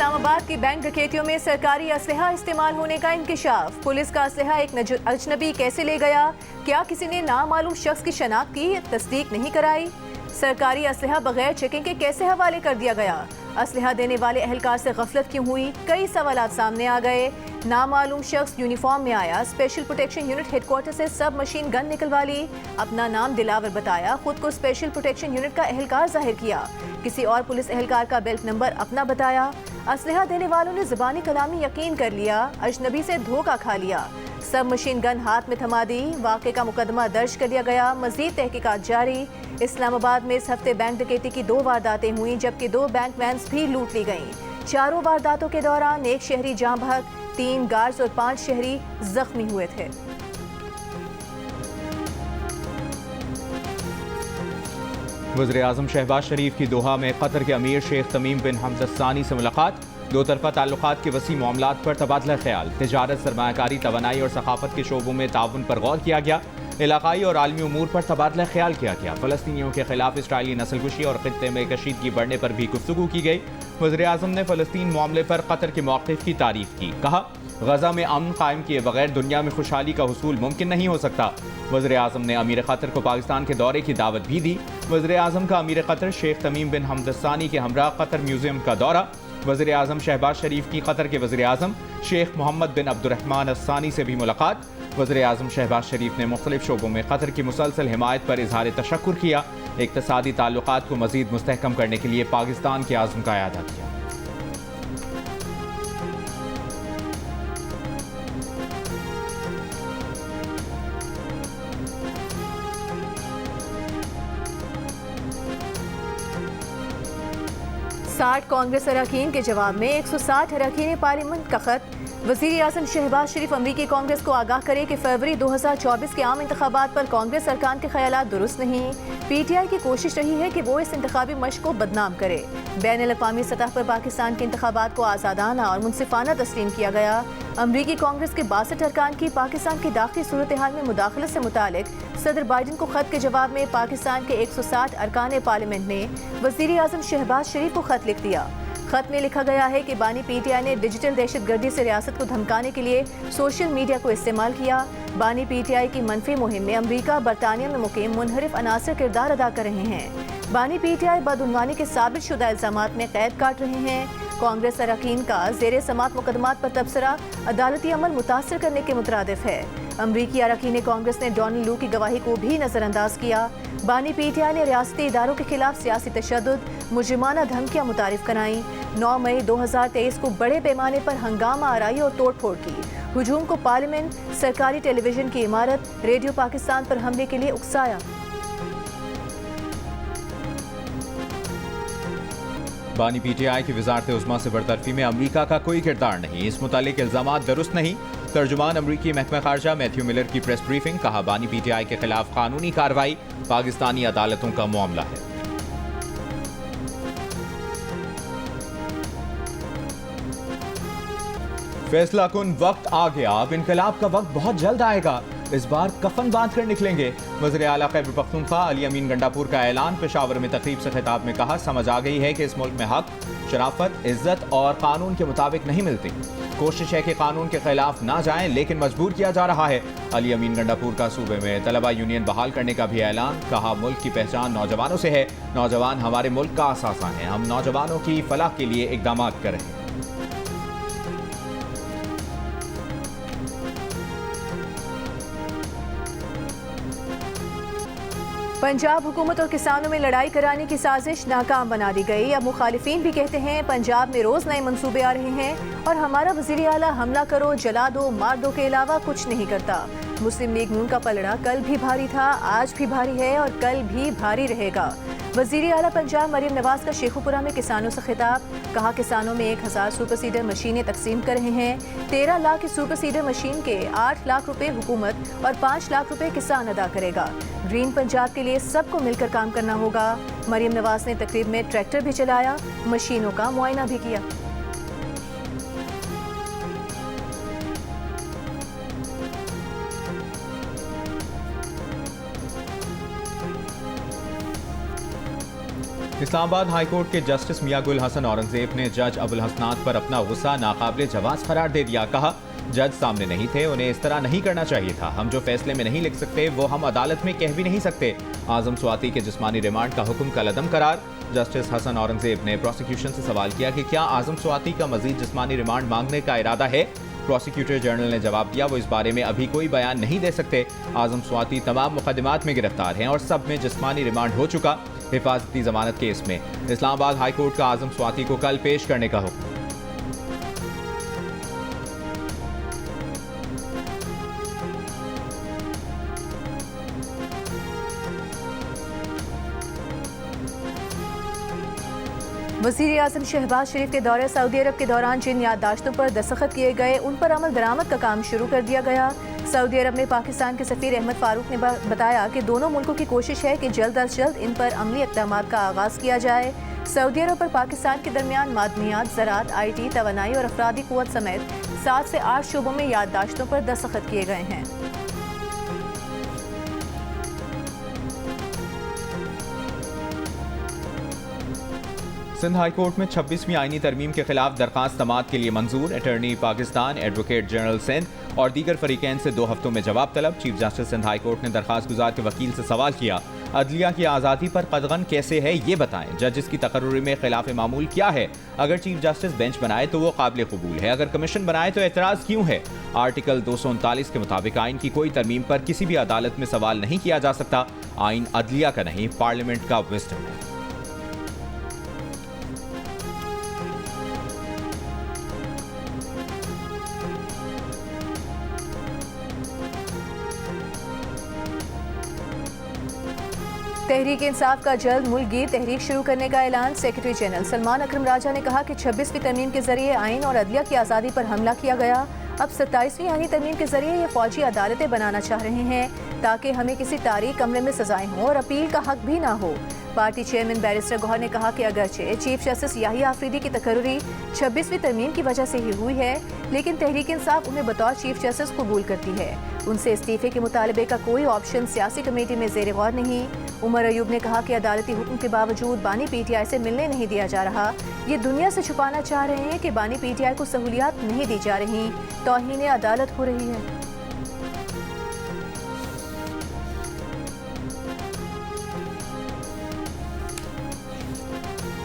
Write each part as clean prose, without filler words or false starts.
इस्लामाबाद की बैंक डकैतियों में सरकारी असलहा इस्तेमाल होने का इंकिशाफ। पुलिस का असलहा एक अजनबी कैसे ले गया? क्या किसी ने नामालूम शख्स की शनाख्त की तस्दीक नहीं कराई? सरकारी असलहा बगैर चेकिंग के कैसे हवाले कर दिया गया? असलहा देने वाले अहलकार से गफलत क्यों हुई? कई सवालात सामने आ गए। नामालूम शख्स यूनिफॉर्म में आया, स्पेशल प्रोटेक्शन यूनिट हेडक्वार्टर से सब मशीन गन निकलवा ली, अपना नाम दिलावर बताया, खुद को स्पेशल प्रोटेक्शन यूनिट का अहलकार जाहिर किया, किसी और पुलिस अहलकार का बेल्ट नंबर अपना बताया। असलहा देने वालों ने ज़बानी कलामी यकीन कर लिया, अजनबी से धोखा खा लिया, सब मशीन गन हाथ में थमा दी। वाक़े का मुकदमा दर्ज कर लिया गया, मज़ीद तहकीकात जारी। इस्लामाबाद में इस हफ्ते बैंक डकैती की 2 वारदातें हुई, जबकि 2 बैंक वैन्स भी लूट ली गईं। चारों वारदातों के दौरान 1 शहरी जाँ बहक, 3 गार्ड्स और 5 शहरी जख्मी हुए थे। वज़ीर-ए-आज़म शहबाज शरीफ की दोहा में कतर के अमीर शेख तमीम बिन हमद सानी से मुलाकात। 2 तरफ़ा ताल्लुकात के वसी मामलात पर तबादला ख्याल, तिजारत, सरमायाकारी, तवानाई और सखाफत के शोबों में ताउन पर गौर किया गया। इलाकाई और आलमी उमूर पर तबादला ख्याल किया गया। फ़लस्तीनियों के खिलाफ इसराइली नस्लकुशी और खित्ते में कशीदगी बढ़ने पर भी गुफ्तगू की गई। वज़ीर-ए-आज़म ने फ़लस्तीन मामले पर कतर के मौक़िफ़ की तारीफ़ की। कहा, गज़ा में अमन कायम किए बगैर दुनिया में खुशहाली का हुसूल मुमकिन नहीं हो सकता। वज़ीर-ए-आज़म ने अमीर क़तर को पाकिस्तान के दौरे की दावत भी दी। वज़ीर-ए-आज़म का अमीर क़तर शेख तमीम बिन हमद सानी के हमरा कतर म्यूज़ियम का दौरा। वज़ीर-ए-आज़म शहबाज शरीफ की कतर के वज़ीर-ए-आज़म शेख मोहम्मद बिन अब्दुर्रहमान अस्सानी से भी मुलाकात। वज़ीर-ए-आज़म शहबाज शरीफ ने मुख्तलिफ शोबों में कतर की मुसलसल हिमायत पर इज़हार तशक्कुर किया। इक़्तिसादी ताल्लुकात को मज़ीद मुस्तहकम करने के लिए पाकिस्तान के आज़म का इआदा किया। साठ कांग्रेस अरकान के जवाब में 160 अरकान पार्लियामेंट का खत। वज़ीर-ए-आज़म शहबाज शरीफ अमरीकी कांग्रेस को आगाह करे कि फरवरी 2024 के आम इंतखाबात पर कांग्रेस अरकान के ख्यालात दुरुस्त नहीं। PTI की कोशिश रही है कि वो इस इंतखाबी मश्क को बदनाम करे। बैनुल-अक़वामी सतह पर पाकिस्तान के इंतखाबात को आज़ादाना और मुनसिफाना तस्लीम किया गया। अमरीकी कांग्रेस के 62 अरकान की पाकिस्तान की दाखिली सूरत हाल में मुदाखलत से मुतालिक सदर बाइडन को खत के जवाब में पाकिस्तान के 160 अरकान पार्लियामेंट ने वज़ीर-ए-आज़म शहबाज शरीफ को खत लिख दिया। खत में लिखा गया है कि बानी PTI ने डिजिटल दहशतगर्दी से रियासत को धमकाने के लिए सोशल मीडिया को इस्तेमाल किया। बानी PTI की मनफी मुहिम में अमरीका, बरतानिया में मुकीम मुनहरिफ अनासर किरदार अदा कर रहे हैं। बानी PTI बदउनवानी के साबित शुदा इल्ज़ामात में कैद काट रहे हैं। कांग्रेस अरकान का ज़ेर समात मुकदमात पर तबसरा अदालती अमल मुतासर करने के मुतरादिफ है। अमरीकी अरकान कांग्रेस ने डोनाल्ड लू की गवाही को भी नज़रअंदाज किया। बानी PTI ने रियासती इदारों के खिलाफ सियासी तशद्दुद, मुजरिमाना धमकियाँ मुतारिफ कराई। 9 मई 2023 को बड़े पैमाने पर हंगामा आराई और तोड़ फोड़ की। हुजूम को पार्लियामेंट, सरकारी टेलीविजन की इमारत, रेडियो पाकिस्तान पर हमले के लिए उकसाया। बानी PTI की वज़ारत उज़्मा से बरतरफी में अमरीका का कोई किरदार नहीं, इस मुतालिक इल्ज़ामात दुरुस्त नहीं। तर्जुमान अमरीकी महकमा खारजा मैथ्यू मिलर की प्रेस ब्रीफिंग। कहा, बानी PTI के खिलाफ कानूनी कार्रवाई पाकिस्तानी अदालतों का मामला है। फैसला कुन वक्त आ गया, अब इनकलाब का वक्त बहुत जल्द आएगा, इस बार कफन बांध कर निकलेंगे। वज़ीर आला खैबर पख्तूनख्वा अली अमीन गंडापुर का ऐलान। पेशावर में तकरीब से खिताब में कहा, समझ आ गई है कि इस मुल्क में हक, शराफत, इज्जत और कानून के मुताबिक नहीं मिलती। कोशिश है कि कानून के खिलाफ ना जाएं, लेकिन मजबूर किया जा रहा है। अली अमीन गंडापुर का सूबे में तलबा यूनियन बहाल करने का भी ऐलान। कहा, मुल्क की पहचान नौजवानों से है, नौजवान हमारे मुल्क का असासा है, हम नौजवानों की फलाह के लिए इकदाम कर रहे हैं। पंजाब हुकूमत और किसानों में लड़ाई कराने की साजिश नाकाम बना दी गई। अब मुखालिफिन भी कहते हैं पंजाब में रोज नए मंसूबे आ रहे हैं और हमारा वज़ीर आला हमला करो, जला दो, मार दो के अलावा कुछ नहीं करता। मुस्लिम लीग नून का पलड़ा कल भी भारी था, आज भी भारी है और कल भी भारी रहेगा। वज़ीर आला पंजाब मरीम नवाज का शेखुपुरा में किसानों से खिताब। कहा, किसानों में 1000 सुपर सीडर मशीनें तकसीम कर रहे हैं। 13 लाख की सुपर सीडर मशीन के 8 लाख रुपए हुकूमत और 5 लाख रुपए किसान अदा करेगा। ग्रीन पंजाब के लिए सबको मिलकर काम करना होगा। मरीम नवाज ने तकरीब में ट्रैक्टर भी चलाया, मशीनों का मुआयना भी किया। इस्लामाबाद हाई कोर्ट के जस्टिस मियां गुल हसन औरंगजेब ने जज अबुल हसनात पर अपना गुस्सा नाकाबिले जवाज करार दे दिया। कहा, जज सामने नहीं थे, उन्हें इस तरह नहीं करना चाहिए था। हम जो फैसले में नहीं लिख सकते वो हम अदालत में कह भी नहीं सकते। आजम स्वाति के जिस्मानी रिमांड का हुक्म कलअदम करार। जस्टिस हसन औरंगजेब ने प्रोसिक्यूशन से सवाल किया कि क्या आजम स्वाति का मजीद जिस्मानी रिमांड मांगने का इरादा है। प्रोसिक्यूटर जनरल ने जवाब दिया, वो इस बारे में अभी कोई बयान नहीं दे सकते। आजम स्वाति तमाम मुकदमात में गिरफ्तार हैं और सब में जिस्मानी रिमांड हो चुका। हिफाजती जमानत केस में इस्लामाबाद हाई कोर्ट का आजम स्वाति को कल पेश करने का हुक्म। वज़ीर-ए-आज़म शहबाज शरीफ के दौरे सऊदी अरब के दौरान जिन याददाश्तों पर दस्तखत किए गए उन पर अमल दरामद का काम शुरू कर दिया गया। सऊदी अरब में पाकिस्तान के सफ़ीर अहमद फारूक ने बताया कि दोनों मुल्कों की कोशिश है कि जल्द अज जल्द इन पर अमली इक़दामात का आगाज़ किया जाए। सऊदी अरब और पाकिस्तान के दरमियान मादनियात, ज़राअत, IT, तवानाई और अफरादी क़ुव्वत समेत 7 से 8 शोबों में याददाश्तों पर दस्तखत किए गए हैं। सिंध हाई कोर्ट में 26वीं आईनी तरमीम के खिलाफ दरखास्त समाअत के लिए मंजूर। Attorney Pakistan, advocate general Sindh और दीगर फरीकैन से 2 हफ्तों में जवाब तलब। Chief justice Sindh high court ने दरखास्त गुजार के वकील से सवाल किया, अदलिया की आज़ादी पर कदगन कैसे है ये बताएं। जजिस की तकर्रुरी में खिलाफ मामूल क्या है। अगर चीफ जस्टिस बेंच बनाए तो वो काबिल कबूल है, अगर कमीशन बनाए तो एतराज़ क्यों है। आर्टिकल 239 के मुताबिक आइन की कोई तरमीम पर किसी भी अदालत में सवाल नहीं किया जा सकता। आइन अदलिया का नहीं, पार्लियामेंट का विज़डम है। तहरीक इंसाफ का जल्द मुल्क गिर तहरीक शुरू करने का ऐलान। सेक्रेटरी जनरल सलमान अकरम राजा ने कहा कि 26वीं तरमीम के जरिए आइन और अदलिया की आज़ादी पर हमला किया गया। अब 27वीं आईनी तरमीम के जरिए ये फौजी अदालतें बनाना चाह रहे हैं ताकि हमें किसी तारीख कमरे में सजाएं हों और अपील का हक भी ना हो। पार्टी चेयरमैन बैरिस्टर गौहर ने कहा कि अगरचे चीफ जस्टिस याहिया आफरीदी की तकर्रुरी 26वीं तरमीम की वजह से ही हुई है, लेकिन तहरीक इंसाफ उन्हें बतौर चीफ जस्टिस कबूल करती है। उनसे इस्तीफे के मुतालबे का कोई ऑप्शन सियासी कमेटी में ज़ेर गौर नहीं। उमर अयूब ने कहा कि अदालती हुक्म के बावजूद बानी PTI से मिलने नहीं दिया जा रहा। ये दुनिया से छुपाना चाह रहे हैं कि बानी PTI को सहूलियात नहीं दी जा रही, तौहीन अदालत हो रही है।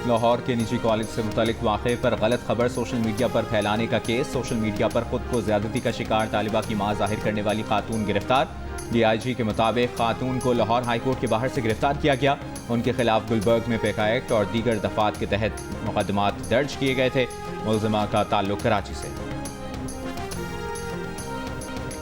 लाहौर के निजी कॉलेज से मुतालिक वाक़े पर गलत खबर सोशल मीडिया पर फैलाने का केस। सोशल मीडिया पर खुद को ज्यादती का शिकार तालिबा की मां जाहिर करने वाली खातून गिरफ्तार। DIG के मुताबिक खातून को लाहौर हाई कोर्ट के बाहर से गिरफ्तार किया गया। उनके खिलाफ गुलबर्ग में पेका एक्ट और दीगर दफात के तहत मुकदमात दर्ज किए गए थे। मुलजिमा का ताल्लुक कराची से।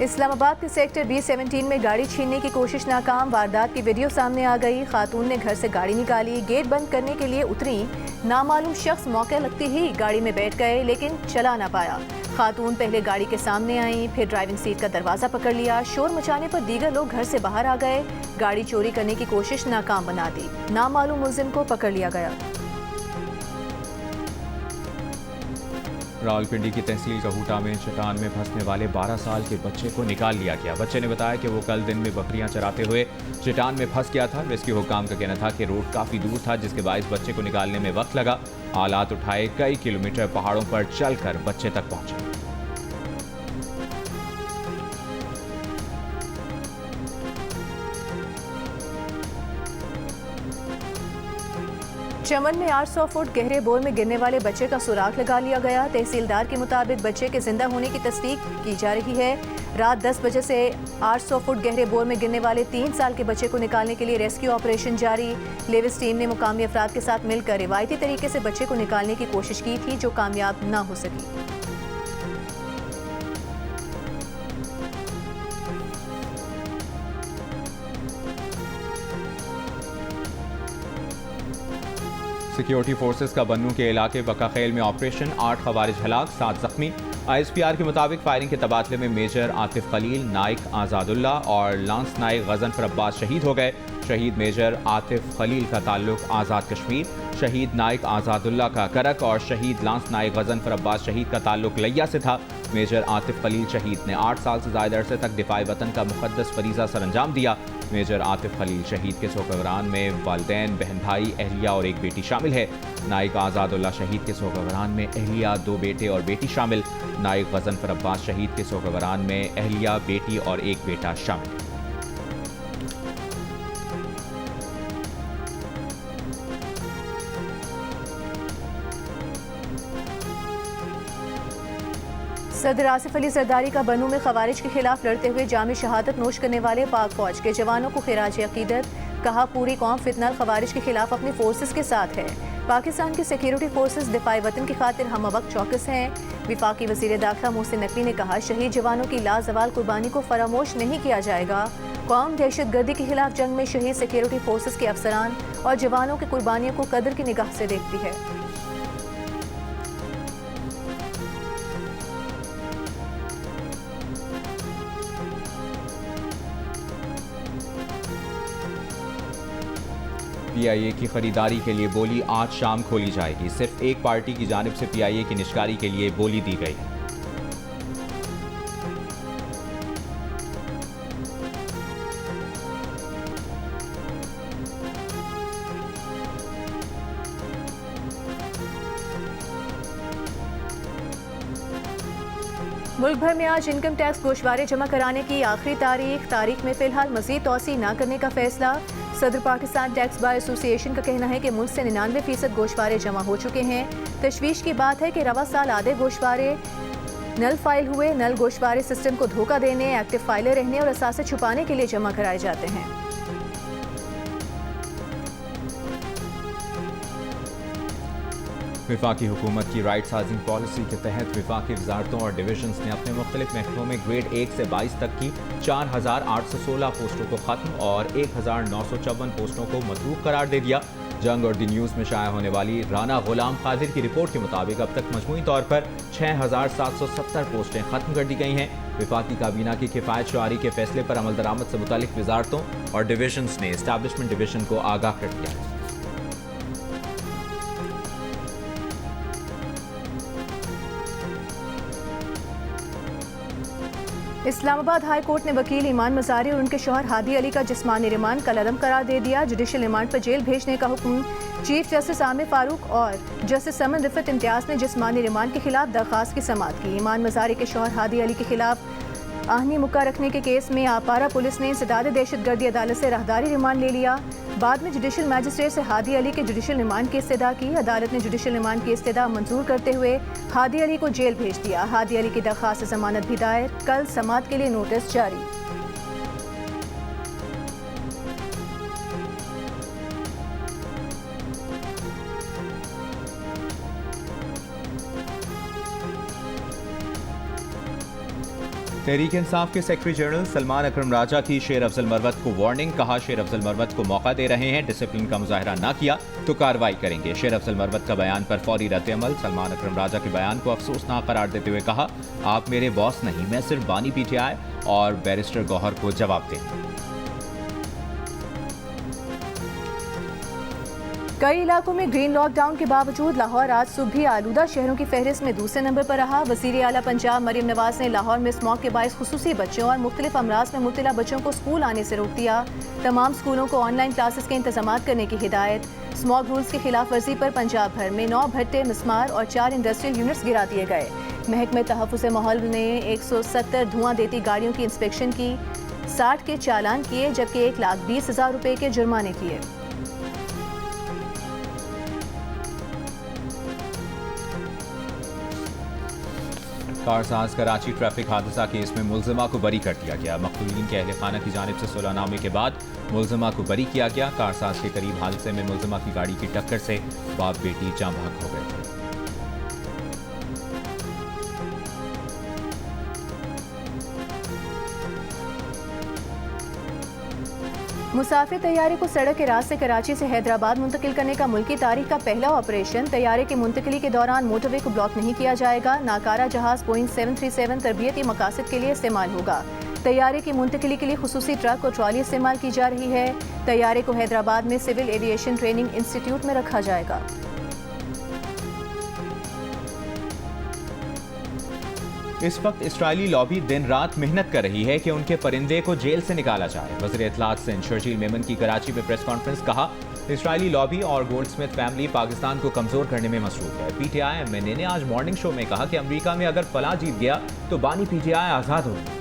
इस्लामाबाद के सेक्टर B17 में गाड़ी छीनने की कोशिश नाकाम। वारदात की वीडियो सामने आ गई। खातून ने घर से गाड़ी निकाली, गेट बंद करने के लिए उतरी। नामालूम शख्स मौके लगते ही गाड़ी में बैठ गए, लेकिन चला ना पाया। खातून पहले गाड़ी के सामने आई, फिर ड्राइविंग सीट का दरवाज़ा पकड़ लिया। शोर मचाने पर दीगर लोग घर से बाहर आ गए। गाड़ी चोरी करने की कोशिश नाकाम बना दी। नामालूम मुलजिम को पकड़ लिया गया। रावलपिंडी की तहसील कहूटा में चट्टान में फंसने वाले 12 साल के बच्चे को निकाल लिया गया। बच्चे ने बताया कि वो कल दिन में बकरियां चराते हुए चट्टान में फंस गया था। रेस्क्यू हुक्काम का कहना था कि रोड काफ़ी दूर था, जिसके बायस बच्चे को निकालने में वक्त लगा। आलात उठाए कई किलोमीटर पहाड़ों पर चलकर बच्चे तक पहुंचे। चमन में 800 फुट गहरे बोर में गिरने वाले बच्चे का सुराग लगा लिया गया। तहसीलदार के मुताबिक बच्चे के जिंदा होने की तस्दीक की जा रही है। रात 10 बजे से 800 फुट गहरे बोर में गिरने वाले 3 साल के बच्चे को निकालने के लिए रेस्क्यू ऑपरेशन जारी। लेविस टीम ने मुकामी अफराद के साथ मिलकर रिवायती तरीके से बच्चे को निकालने की कोशिश की थी, जो कामयाब ना हो सकी। सिक्योरिटी फोर्सेस का बन्नू के इलाके बकाखेल में ऑपरेशन, 8 खवारिज हलाक, 7 जख्मी। ISPR के मुताबिक फायरिंग के तबादले में मेजर आतिफ खलील, नाइक आज़ादुल्ला और लांस नाइक गजनफर अब्बास शहीद हो गए। शहीद मेजर आतिफ खलील का ताल्लुक आज़ाद कश्मीर, शहीद नाइक आज़ादुल्ला का करक और शहीद लांस नाइक गजनफर अब्बास शहीद का ताल्लुक लिया से था। मेजर आतिफ खलील शहीद ने 8 साल से ज़ायद अरसे तक दिफाए वतन का मुक़द्दस फरीज़ा सरअंजाम दिया। मेजर आतिफ खलील शहीद के सोगवरान में वालिदैन, बहन भाई, अहलिया और एक बेटी शामिल है। नाइक आज़ादुल्ला शहीद के सोगवरान में अहलिया, 2 बेटे और बेटी शामिल। नाइक गजनफर अब्बास शहीद के सोगवरान में अहलिया, बेटी और एक बेटा शामिल है। सदर आसिफ अली जरदारी का बनू में खवारिज के खिलाफ लड़ते हुए जाम शहादत नोश करने वाले पाक फौज के जवानों को खिराज अकीदत। कहा, पूरी कौम फितनल खवारिज के खिलाफ अपने फोर्सेस के साथ है। पाकिस्तान के सिक्योरिटी फोर्सेस दिफाई वतन की खातिर हम वक्त चौकस हैं। विफाकी वज़ीर दाखिला मोहसिन नकवी ने कहा, शहीद जवानों की लाजवाल कुर्बानी को फरामोश नहीं किया जाएगा। कौम दहशत गर्दी के खिलाफ जंग में शहीद सिक्योरिटी फोर्सेस के अफसरान और जवानों की कुर्बानियों को कदर की निगाह से देखती है। PIA की खरीदारी के लिए बोली आज शाम खोली जाएगी। सिर्फ एक पार्टी की जानिब से PIA की निष्कारी के लिए बोली दी गई है। मुल्क भर में आज इनकम टैक्स गोशवारे जमा कराने की आखिरी तारीख में फिलहाल मजीद तोसी न करने का फैसला। सदर पाकिस्तान टैक्स बार एसोसिएशन का कहना है कि मुल्क से 99% गोशवारे जमा हो चुके हैं। तशवीश की बात है कि रवा साल आधे गोशवारे नल फाइल हुए। नल गोशवारे सिस्टम को धोखा देने, एक्टिव फाइलें रहने और असासे छुपाने के लिए जमा कराए जाते हैं। विफाकी हुकूमत की राइट साइजिंग पॉलिसी के तहत विफाकी वजारतों और डिविजन्स ने अपने मुख्तलिफ महकमों में ग्रेड 1 से 22 तक की 4816 पोस्टों को ख़त्म और 1954 पोस्टों को मतरूक करार दे दिया। जंग और दी न्यूज़ में शाया होने वाली राना गुलाम कादिर की रिपोर्ट के मुताबिक अब तक मजमूई तौर पर 6770 पोस्टें ख़त्म कर दी गई हैं। विफाकी काबीना की किफ़ायत शुआरी के फैसले पर अमल दरामद से मुतालिक वजारतों और डिविजन्स ने इस्टेब्लिशमेंट डिवीजन को आगाह कर दिया है। इस्लामाबाद हाई कोर्ट ने वकील ईमान मजारी और उनके शौहर हादी अली का जिस्मानी रिमांड कलअदम करार दे दिया। जुडिशल रिमांड पर जेल भेजने का हुक्म चीफ जस्टिस आमिर फारूक और जस्टिस समन रिफत इम्तियाज ने जिस्मानी रिमांड के खिलाफ दरख्वास्त की समाअत की। ईमान मजारी के शौहर हादी अली के खिलाफ आहनी मुक्का रखने के केस में आपारा पुलिस ने इंसदाद दहशतगर्दी अदालत से राहदारी रिमांड ले लिया। बाद में जुडिशल मैजिस्ट्रेट से हादी अली के जुडिशल रिमांड की इस्तदा की। अदालत ने जुडिशल रिमांड की इस्तदा मंजूर करते हुए हादी अली को जेल भेज दिया। हादी अली की दरख्वास्त जमानत भी दायर, कल समाअत के लिए नोटिस जारी। तहरीक इंसाफ के सेक्रेटरी जनरल सलमान अकरम राजा की शेर अफजल मरवत को वार्निंग। कहा, शेर अफजल मरवत को मौका दे रहे हैं, डिसिप्लिन का मुजाहरा ना किया तो कार्रवाई करेंगे। शेर अफजल मरवत का बयान पर फौरी रद्द-ए-अमल। सलमान अकरम राजा के बयान को अफसोसनाक करार देते हुए कहा, आप मेरे बॉस नहीं, मैं सिर्फ बानी PTI और बैरिस्टर गौहर को जवाब दें। कई इलाकों में ग्रीन लॉकडाउन के बावजूद लाहौर आज सुबह भी आलूदा शहरों की फहरिस्त में दूसरे नंबर पर रहा। वज़ीर आला पंजाब मरियम नवाज ने लाहौर में स्मॉग के बायस खुसूसी बच्चों और मुख्तलिफ अमराज में मुब्तला बच्चों को स्कूल आने से रोक दिया। तमाम स्कूलों को ऑनलाइन क्लासेस के इंतजाम करने की हिदायत। स्मॉग रूल्स की खिलाफ वर्जी पर पंजाब भर में 9 भट्टे, मिसमार और 4 इंडस्ट्रियल यूनिट्स गिरा दिए गए। महकमे तहफ़्फ़ुज़ माहौल ने 170 धुआं देती गाड़ियों की इंस्पेक्शन की, 60 के चालान किए जबकि 1,20,000 रुपये के जुर्माने किए। कारसाज कराची ट्रैफिक हादसा केस में मुलजिमा को बरी कर दिया गया। मक़तूलीन के अहले खाना की जानिब से सुलहनामे के बाद मुलजिमा को बरी किया गया। कारसाज के करीब हादसे में मुलजिमा की गाड़ी की टक्कर से बाप बेटी जाँ बहक हो गए थे। मुसाफिर तैयारे को सड़क के रास्ते कराची से हैदराबाद मुंतकिल करने का मुल्की तारीख का पहला ऑपरेशन। तैयारे की मुंतकिली के दौरान मोटरवे को ब्लॉक नहीं किया जाएगा। नाकारा जहाज बोइंग 737 तरबियती मकासद के लिए इस्तेमाल होगा। तैयारे की मुंतकिली के लिए खुसूसी ट्रक और ट्रॉली इस्तेमाल की जा रही है। तैयारे को हैदराबाद में सिविल एविएशन ट्रेनिंग इंस्टीट्यूट में रखा जाएगा। इस वक्त इसराइली लॉबी दिन रात मेहनत कर रही है कि उनके परिंदे को जेल से निकाला जाए। वज़ीर इत्तलात सिंध शर्जील मेमन की कराची में प्रेस कॉन्फ्रेंस। कहा, इसराइली लॉबी और गोल्डस्मिथ फैमिली पाकिस्तान को कमजोर करने में मसरूफ है। पीटीआई एमएनए ने आज मॉर्निंग शो में कहा कि अमेरिका में अगर फलाह जीत गया तो बानी पीटीआई आजाद होगी।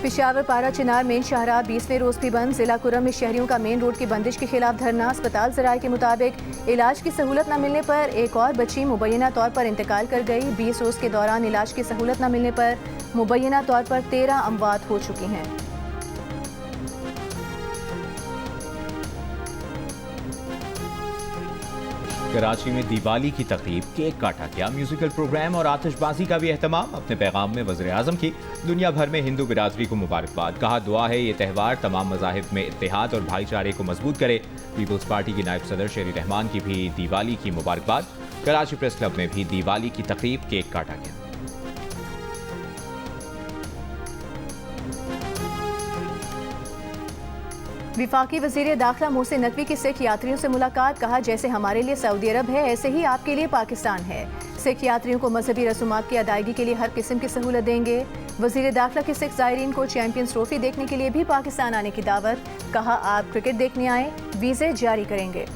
पेशावर पारा चिनार मेन शाहराह 20वें रोज भी बंद। जिला कुरम में शहरियों का मेन रोड की बंदिश के खिलाफ धरना। अस्पताल ज़राए के मुताबिक इलाज की सहूलत न मिलने पर एक और बच्ची मुबैना तौर पर इंतकाल कर गई। 20 रोज के दौरान इलाज की सहूलत न मिलने पर मुबैना तौर पर 13 अमवात हो चुकी हैं। कराची में दिवाली की तकरीब, केक काटा गया, म्यूजिकल प्रोग्राम और आतिशबाजी का भी एहतमाम। अपने पैगाम में वज़ीर आज़म की दुनिया भर में हिंदू बिरादरी को मुबारकबाद। कहा, दुआ है ये त्यौहार तमाम मज़ाहिब में इत्तेहाद और भाईचारे को मजबूत करे। पीपल्स पार्टी की नायब सदर शेरी रहमान की भी दिवाली की मुबारकबाद। कराची प्रेस क्लब में भी दिवाली की तकरीब, केक काटा गया। विफाकी वज़ीर दाखिला मोहसिन नकवी की सिख यात्रियों से मुलाकात। कहा, जैसे हमारे लिए सऊदी अरब है ऐसे ही आपके लिए पाकिस्तान है। सिख यात्रियों को मजहबी रसूमात की अदायगी के लिए हर किस्म की सहूलत देंगे। वज़ीर दाखिला की सिख ज़ायरीन को चैंपियंस ट्रॉफी देखने के लिए भी पाकिस्तान आने की दावत। कहा, आप क्रिकेट देखने आए, वीज़े जारी करेंगे।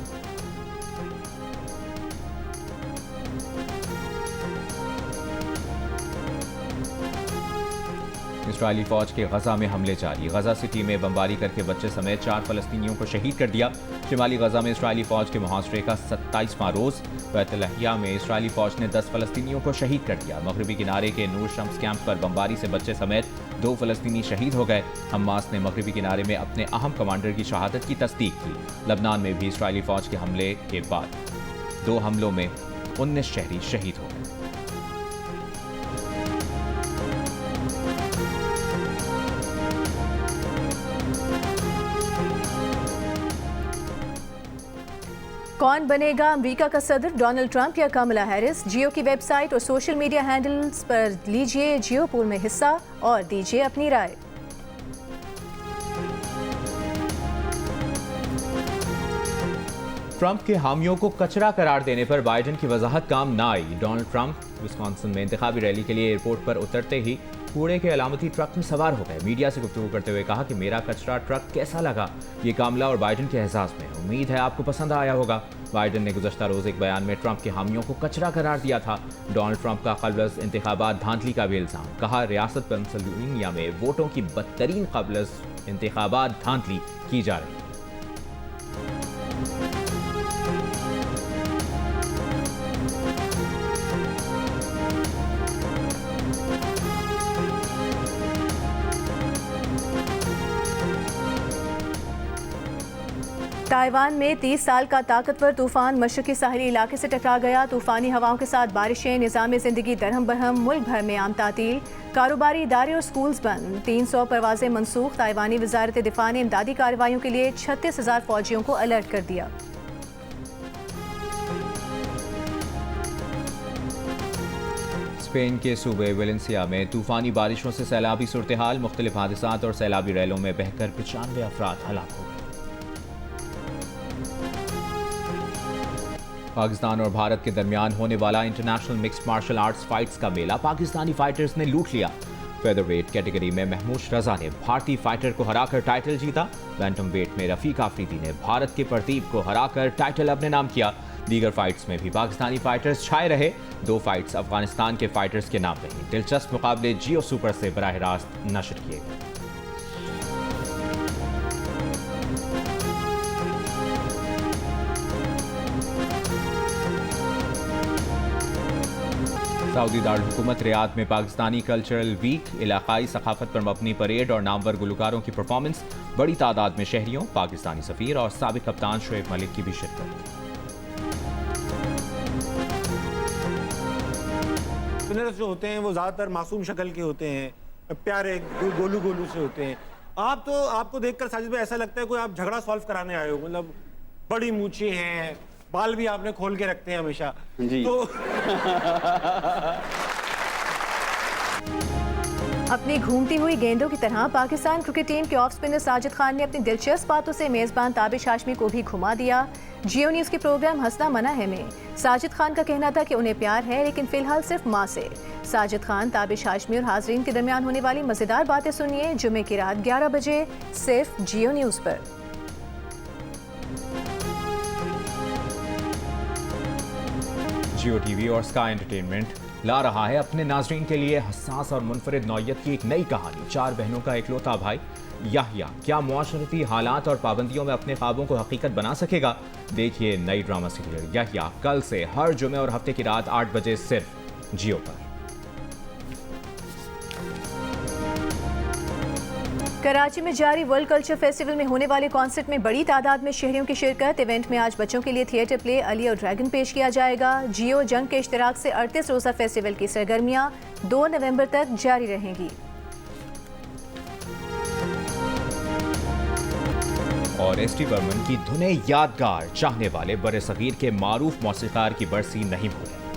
इसराइली फौज के गजा में हमले जारी। गजा सिटी में बमबारी करके बच्चे समेत 4 फलस्तीनियों को शहीद कर दिया। शिमाली गजा में इसराइली फौज के मुहासरे का 27वां रोज। बैतलहया में इसराइली फौज ने 10 फलस्तीनियों को शहीद कर दिया। मगरबी किनारे के नूर शम्स कैंप पर बमबारी से बच्चे समेत 2 फलस्तीनी शहीद हो गए। हमास ने मगरबी किनारे में अपने अहम कमांडर की शहादत की तस्दीक की। लबनान में भी इसराइली फौज के हमले के बाद 2 हमलों में 19 शहरी शहीद हो गए। कौन बनेगा अमेरिका का सदर, डोनाल्ड ट्रंप या कमला हैरिस? जियो की वेबसाइट और सोशल मीडिया हैंडल्स पर लीजिए जियो पोल में हिस्सा और दीजिए अपनी राय। ट्रंप के हामियों को कचरा करार देने पर बाइडेन की वजाहत काम ना आई। डोनाल्ड ट्रंप विस्कॉन्सिन में इंतखाबी रैली के लिए एयरपोर्ट पर उतरते ही कूड़े के अलामती ट्रक में सवार हो गए। मीडिया से गुफ्तगू करते हुए कहा कि मेरा कचरा ट्रक कैसा लगा, ये कामला और बाइडेन के एहसास में, उम्मीद है आपको पसंद आया होगा। बाइडेन ने गुज़श्ता रोज एक बयान में ट्रंप के हामियों को कचरा करार दिया था। डोनाल्ड ट्रंप का क़ब्ल इंतखाबात धांधली का भी इल्ज़ाम। कहा, रियासत पेंसिल्वेनिया में वोटों की बदतरीन क़ब्ल इंतखाबात धांधली की जा रही है। ताइवान में 30 साल का ताकतवर तूफान मशरकी साहली इलाके से टकरा गया। तूफानी हवाओं के साथ बारिशें, निज़ाम ज़िंदगी दरहम बरहम। मुल्क भर में आम तातील, कारोबारी इदारे और स्कूल्स बंद। 300 परवाजें मनसूख। ताइवानी वज़ारत दिफा ने इमदादी कार्रवाइयों के लिए 36,000 फौजियों को अलर्ट कर दिया। स्पेन के सूबे वेलेंसिया में तूफानी बारिशों से सैलाबी सूरत हाल। मुख्तलिफ हादसात और सैलाबी रैलों में बहकर 95 अफराद हलाक हो गए। पाकिस्तान और भारत के दरमियान होने वाला international mixed martial arts fights का मेला पाकिस्तानी फाइटर्स ने लूट लिया। फेदरवेट कैटेगरी में महमूद रजा ने भारतीय फाइटर को हराकर टाइटल जीता। बैंटम वेट में रफीक आफरीदी ने भारत के प्रदीप को हराकर टाइटल अपने नाम किया। दीगर फाइट्स में भी पाकिस्तानी फाइटर्स छाए रहे। 2 फाइट्स अफगानिस्तान के फाइटर्स के नाम रही। दिलचस्प मुकाबले जियो सुपर से बराह रास्त नशर किए गए। सऊदी दारुल हुकूमत रियाद में पाकिस्तानी कल्चरल वीक, इलाकाई सकाफत पर मबनी परेड और नामवर गुलकारों की परफॉर्मेंस। बड़ी तादाद में शहरियों, पाकिस्तानी सफीर और साबिक कप्तान शोएब मलिक की भी शिरकत। विनर्स जो होते हैं वो ज़्यादातर मासूम शक्ल के होते हैं, प्यारे गोलू गोलू से होते हैं। आपको देखकर साजिद भाई ऐसा लगता है कोई आप झगड़ा सॉल्व कराने आए हो। मतलब बड़ी मूछें हैं, बाल भी आपने खोल के रखते हैं हमेशा जी। तो अपनी घूमती हुई गेंदों की तरह पाकिस्तान क्रिकेट टीम के ऑफ स्पिनर साजिद खान ने अपनी दिलचस्प बातों से मेजबान ताबिश हाशमी को भी घुमा दिया। जियो न्यूज़ के प्रोग्राम हंसना मना है में साजिद खान का कहना था कि उन्हें प्यार है, लेकिन फिलहाल सिर्फ मां से। साजिद खान, ताबिश हाशमी और हाजरीन के दरमियान होने वाली मजेदार बातें सुनिए जुमे की रात 11 बजे सिर्फ जियो न्यूज़ पर। जियो टीवी और स्काई एंटरटेनमेंट ला रहा है अपने नाजरीन के लिए हसास और मुनफरिद नौयत की एक नई कहानी। 4 बहनों का इकलौता भाई याहिया क्या मुआशरती हालात और पाबंदियों में अपने ख्वाबों को हकीकत बना सकेगा? देखिए नई ड्रामा सीरियल याहिया कल से हर जुमे और हफ्ते की रात 8 बजे सिर्फ जियो पर। कराची में जारी वर्ल्ड कल्चर फेस्टिवल में होने वाले कॉन्सर्ट में बड़ी तादाद में शहरियों की शिरकत। इवेंट में आज बच्चों के लिए थिएटर प्ले अली और ड्रैगन पेश किया जाएगा। जियो जंग के इश्तराक से 38 रोज़ा फेस्टिवल की सरगर्मियां 2 नवंबर तक जारी रहेंगी। और एस टी बर्मन की धुनें यादगार, चाहने वाले बड़े सगीर के मारूफ मौसीकार की बरसी नहीं भूलें।